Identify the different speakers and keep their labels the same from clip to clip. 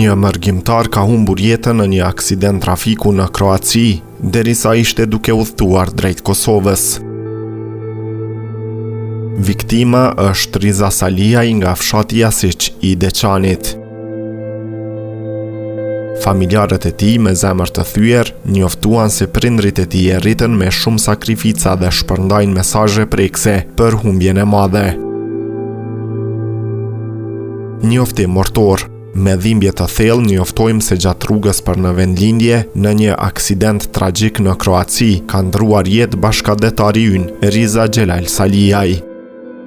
Speaker 1: Një mërgjimtar ka humbur jetën në një aksident trafiku në Kroaci, derisa ishte duke udhëtuar drejt Kosovës. Viktima është Riza Saliaj nga fshati Jasiç i Deçanit. Familjarët e tij me zemër të thyer njoftuan se prindrit e tij e rritën me shumë sakrifica dhe shpërndajnë mesazhe prekse për humbjen e madhe. Njoftim mortor. Me dhimbje të thellë njoftojmë se gjatë rrugës për në vendlindje, në një aksident tragjik në Kroaci, ka ndruar jetë bashkëdhetari ynë, Riza Xhelal Saliaj.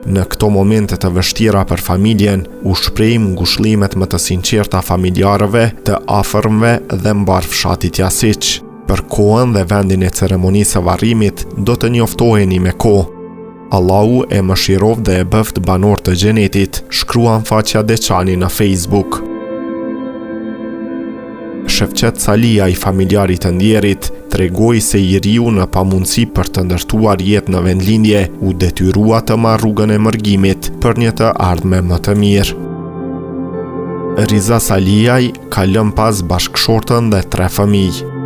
Speaker 1: Në këto momente të vështira për familjen, u shprehim ngushëllimet më të sinqerta familjarëve, të afërmve dhe mbar fshatit Jasiç. Për kohën dhe vendin e ceremonisë së varrimit, do të njoftoheni me kohë. Allahu e mëshirov dhe e bëft banor të xhenetit, shkruan faqja Deçani në Facebook. Shefqet Saliaj, familjari të ndjerit, tregoi se i riu në pamundësi për të ndërtuar jetë në vendlindje, u detyrua të marrë rrugën e mërgjimit për një të ardhme më të mirë. Riza Saliaj ka lënë pas bashkëshortën dhe 3 fëmijë.